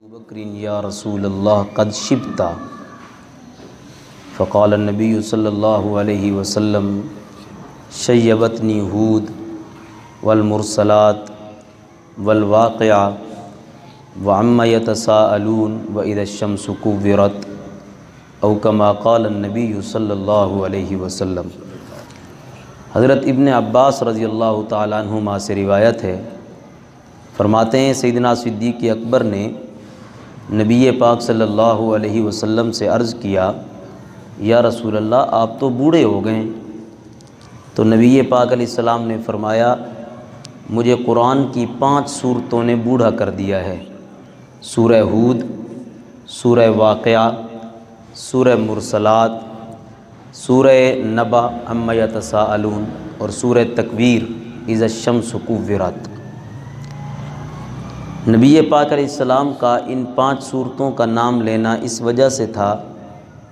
بکر یا رسول اللہ قد شبتا فقال النبی صلی اللہ علیہ وسلم شیبتنی ہود والمرسلات والواقعہ وعما یتساءلون واذا الشمس کورت او کما قال النبی صلی اللہ علیہ وسلم۔ حضرت ابن عباس رضی اللہ تعالیٰ عنہما سے روایت ہے، فرماتے ہیں سیدنا صدیق اکبر نے نبی پاک صلی اللہ علیہ وسلم سے عرض کیا، یا رسول اللہ آپ تو بوڑھے ہو گئے۔ تو نبی پاک علیہ السلام نے فرمایا، مجھے قرآن کی 5 سورتوں نے بوڑھا کر دیا ہے، سورہ ہود، سورہ واقعہ، سورہ مرسلات، سورہ نبا عما یتساءلون اور سورہ تکویر اذا الشمس کورت۔ نبی پاک علیہ السلام کا ان 5 سورتوں کا نام لینا اس وجہ سے تھا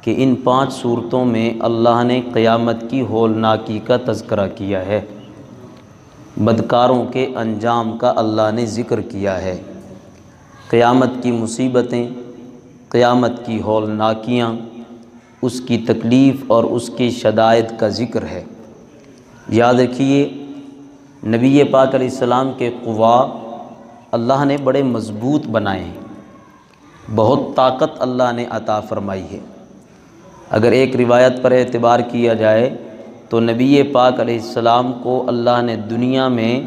کہ ان 5 سورتوں میں اللہ نے قیامت کی ہولناکی کا تذکرہ کیا ہے، بدکاروں کے انجام کا اللہ نے ذکر کیا ہے، قیامت کی مصیبتیں، قیامت کی ہولناکیاں، اس کی تکلیف اور اس کی شدائد کا ذکر ہے۔ یاد رکھیے، نبی پاک علیہ السلام کے قوا اللہ نے بڑے مضبوط بنائے ہیں، بہت طاقت اللہ نے عطا فرمائی ہے۔ اگر ایک روایت پر اعتبار کیا جائے تو نبی پاک علیہ السلام کو اللہ نے دنیا میں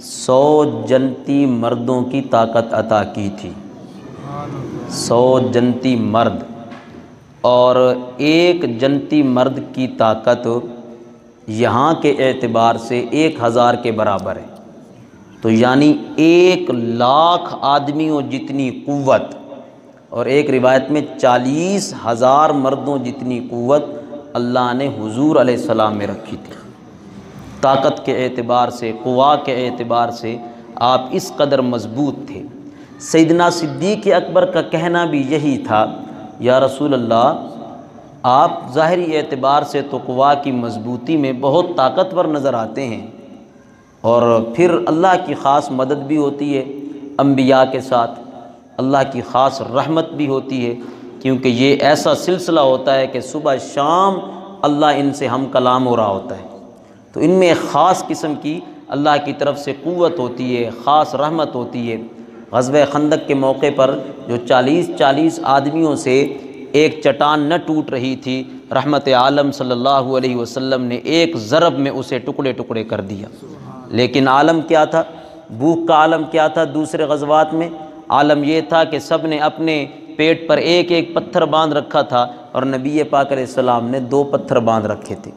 100 جنتی مردوں کی طاقت عطا کی تھی، 100 جنتی مرد، اور ایک جنتی مرد کی طاقت یہاں کے اعتبار سے 1000 کے برابر ہے، تو یعنی 1,00,000 آدمیوں جتنی قوت، اور ایک روایت میں 40,000 مردوں جتنی قوت اللہ نے حضور علیہ السلام میں رکھی تھی۔ طاقت کے اعتبار سے، قوا کے اعتبار سے آپ اس قدر مضبوط تھے۔ سیدنا صدیق اکبر کا کہنا بھی یہی تھا، یا رسول اللہ آپ ظاہری اعتبار سے تو قوا کی مضبوطی میں بہت طاقتور نظر آتے ہیں، اور پھر اللہ کی خاص مدد بھی ہوتی ہے انبیاء کے ساتھ، اللہ کی خاص رحمت بھی ہوتی ہے، کیونکہ یہ ایسا سلسلہ ہوتا ہے کہ صبح شام اللہ ان سے ہم کلام ہو رہا ہوتا ہے، تو ان میں ایک خاص قسم کی اللہ کی طرف سے قوت ہوتی ہے، خاص رحمت ہوتی ہے۔ غزوہ خندق کے موقع پر جو 40 آدمیوں سے ایک چٹان نہ ٹوٹ رہی تھی، رحمت عالم صلی اللہ علیہ وسلم نے ایک ضرب میں اسے ٹکڑے ٹکڑے کر دیا۔ لیکن عالم کیا تھا، بھوک کا عالم کیا تھا؟ دوسرے غزوات میں عالم یہ تھا کہ سب نے اپنے پیٹ پر ایک ایک پتھر باندھ رکھا تھا، اور نبی پاک علیہ السلام نے 2 پتھر باندھ رکھے تھے۔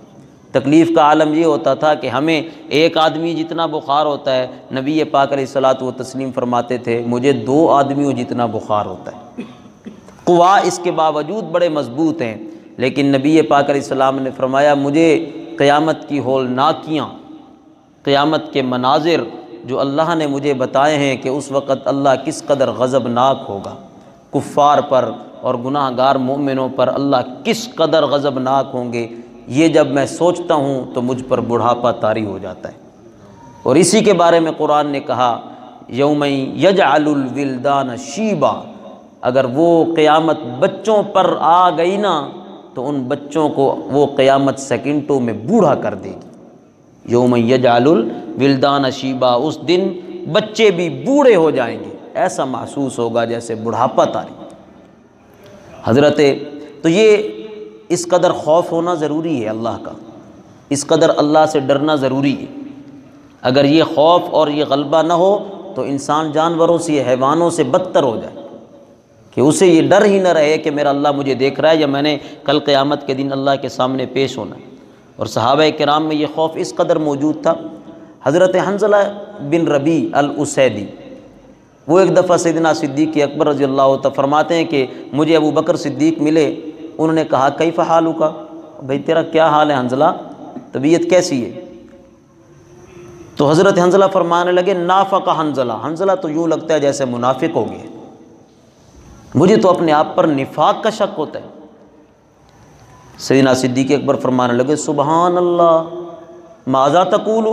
تکلیف کا عالم یہ ہوتا تھا کہ ہمیں ایک آدمی جتنا بخار ہوتا ہے، نبی پاک علیہ الصلوۃ والتسلیم فرماتے تھے مجھے 2 آدمیوں جتنا بخار ہوتا ہے۔ قوا اس کے باوجود بڑے مضبوط ہیں، لیکن نبی پاک علیہ السلام نے فرمایا مجھے قیامت کی ہولناکیاں، قیامت کے مناظر جو اللہ نے مجھے بتائے ہیں کہ اس وقت اللہ کس قدر غضبناک ہوگا، کفار پر اور گناہ گار مومنوں پر اللہ کس قدر غضبناک ہوں گے، یہ جب میں سوچتا ہوں تو مجھ پر بڑھاپا طاری ہو جاتا ہے۔ اور اسی کے بارے میں قرآن نے کہا، یوم یجعل الولدان شیبا، اگر وہ قیامت بچوں پر آ گئی نا تو ان بچوں کو وہ قیامت سیکنڈوں میں بوڑھا کر دے گی۔ یوم یجعل الولدان شیبا، اس دن بچے بھی بوڑھے ہو جائیں گے، ایسا محسوس ہوگا جیسے بڑھاپا طاری۔ حضرت تو یہ اس قدر خوف ہونا ضروری ہے اللہ کا، اس قدر اللہ سے ڈرنا ضروری ہے۔ اگر یہ خوف اور یہ غلبہ نہ ہو تو انسان جانوروں سے، حیوانوں سے بدتر ہو جائے، کہ اسے یہ ڈر ہی نہ رہے کہ میرا اللہ مجھے دیکھ رہا ہے، یا میں نے کل قیامت کے دن اللہ کے سامنے پیش ہونا ہے۔ اور صحابہ کرام میں یہ خوف اس قدر موجود تھا۔ حضرت حنظلہ بن ربیع الاسیدی، وہ ایک دفعہ سیدنا صدیق اکبر رضی اللہ عنہ فرماتے ہیں کہ مجھے ابو بکر صدیق ملے، انہوں نے کہا کیف حالک، بھئی تیرا کیا حال ہے حنظلہ، طبیعت کیسی ہے؟ تو حضرت حنظلہ فرمانے لگے نافق حنظلہ، حنظلہ تو یوں لگتا ہے جیسے منافق ہو گئے، مجھے تو اپنے آپ پر نفاق کا شک ہوتا ہے۔ سیدنا صدیق اکبر فرمانے لگے سبحان اللہ ماذا تقول،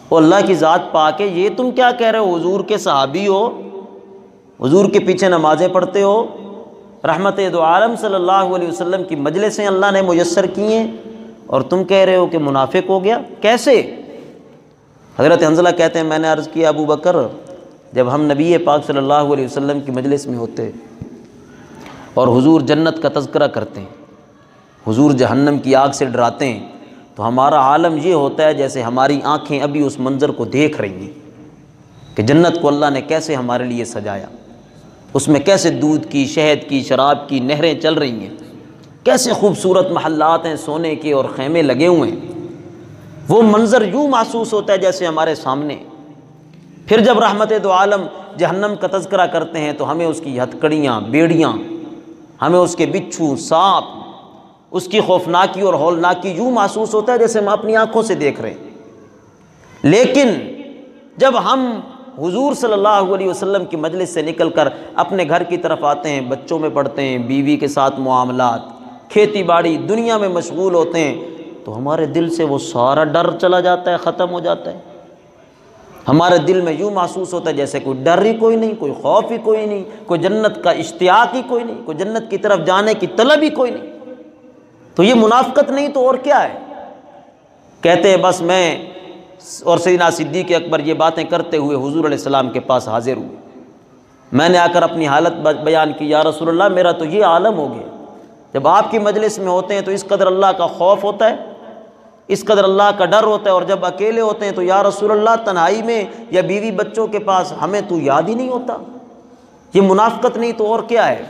او اللہ کی ذات پاک ہے، یہ تم کیا کہہ رہے ہو، حضور کے صحابی ہو، حضور کے پیچھے نمازیں پڑھتے ہو، رحمت دو عالم صلی اللہ علیہ وسلم کی مجلسیں اللہ نے میسر کی ہیں، اور تم کہہ رہے ہو کہ منافق ہو گیا، کیسے؟ حضرت حنظلہ کہتے ہیں میں نے عرض کیا ابو بکر، جب ہم نبی پاک صلی اللہ علیہ وسلم کی مجلس میں ہوتے اور حضور جنت کا تذکرہ کرتے ہیں، حضور جہنم کی آگ سے ڈراتے ہیں، تو ہمارا عالم یہ ہوتا ہے جیسے ہماری آنکھیں ابھی اس منظر کو دیکھ رہی ہیں کہ جنت کو اللہ نے کیسے ہمارے لیے سجایا، اس میں کیسے دودھ کی، شہد کی، شراب کی نہریں چل رہی ہیں، کیسے خوبصورت محلات ہیں سونے کے اور خیمے لگے ہوئے ہیں، وہ منظر یوں محسوس ہوتا ہے جیسے ہمارے سامنے۔ پھر جب رحمت دو عالم جہنم کا تذکرہ کرتے ہیں تو ہمیں اس کی ہتکڑیاں، بیڑیاں، ہمیں اس کے بچھو، سانپ، اس کی خوفناکی اور ہولناکی یوں محسوس ہوتا ہے جیسے ہم اپنی آنکھوں سے دیکھ رہے ہیں۔ لیکن جب ہم حضور صلی اللہ علیہ وسلم کی مجلس سے نکل کر اپنے گھر کی طرف آتے ہیں، بچوں میں پڑھتے ہیں، بیوی کے ساتھ معاملات، کھیتی باڑی، دنیا میں مشغول ہوتے ہیں، تو ہمارے دل سے وہ سارا ڈر چلا جاتا ہے، ختم ہو جاتا ہے۔ ہمارے دل میں یوں محسوس ہوتا ہے جیسے کوئی ڈر ہی کوئی نہیں، کوئی خوف ہی کوئی نہیں، کوئی جنت کا اشتیاق ہی کوئی نہیں، کوئی جنت کی طرف جانے کی طلب ہی کوئی نہیں۔ تو یہ منافقت نہیں تو اور کیا ہے؟ کہتے ہیں بس میں اور سیدنا صدیق اکبر یہ باتیں کرتے ہوئے حضور علیہ السلام کے پاس حاضر ہوئے۔ میں نے آ کر اپنی حالت بیان کی، یا رسول اللہ میرا تو یہ عالم ہو گیا، جب آپ کی مجلس میں ہوتے ہیں تو اس قدر اللہ کا خوف ہوتا ہے، اس قدر اللہ کا ڈر ہوتا ہے، اور جب اکیلے ہوتے ہیں تو یا رسول اللہ تنہائی میں یا بیوی بچوں کے پاس ہمیں تو یاد ہی نہیں ہوتا۔ یہ منافقت نہیں تو اور کیا ہے؟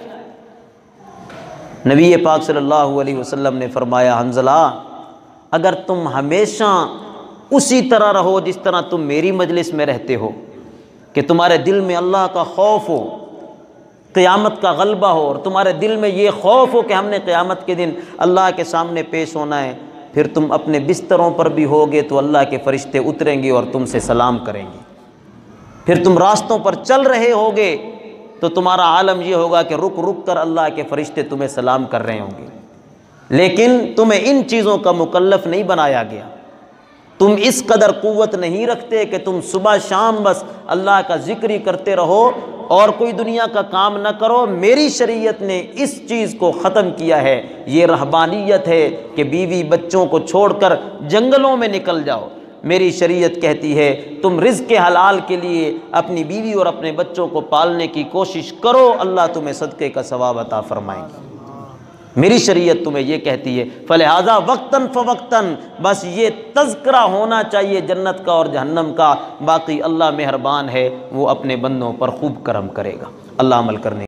نبی پاک صلی اللہ علیہ وسلم نے فرمایا حنظلہ اگر تم ہمیشہ اسی طرح رہو جس طرح تم میری مجلس میں رہتے ہو، کہ تمہارے دل میں اللہ کا خوف ہو، قیامت کا غلبہ ہو، اور تمہارے دل میں یہ خوف ہو کہ ہم نے قیامت کے دن اللہ کے سامنے پیش ہونا ہے، پھر تم اپنے بستروں پر بھی ہوگے تو اللہ کے فرشتے اتریں گے اور تم سے سلام کریں گے، پھر تم راستوں پر چل رہے ہوگے تو تمہارا عالم یہ ہوگا کہ رک رک کر اللہ کے فرشتے تمہیں سلام کر رہے ہوں گے، لیکن تمہیں ان چیزوں کا مکلف نہیں بنایا گیا، تم اس قدر قوت نہیں رکھتے کہ تم صبح شام بس اللہ کا ذکر ہی کرتے رہو اور کوئی دنیا کا کام نہ کرو۔ میری شریعت نے اس چیز کو ختم کیا ہے، یہ رہبانیت ہے کہ بیوی بچوں کو چھوڑ کر جنگلوں میں نکل جاؤ۔ میری شریعت کہتی ہے تم رزق حلال کے لیے اپنی بیوی اور اپنے بچوں کو پالنے کی کوشش کرو، اللہ تمہیں صدقے کا ثواب عطا فرمائے گی۔ میری شریعت تمہیں یہ کہتی ہے، فلہذا وقتاً فوقتاً بس یہ تذکرہ ہونا چاہیے جنت کا اور جہنم کا، باقی اللہ مہربان ہے، وہ اپنے بندوں پر خوب کرم کرے گا۔ اللہ عمل کرنے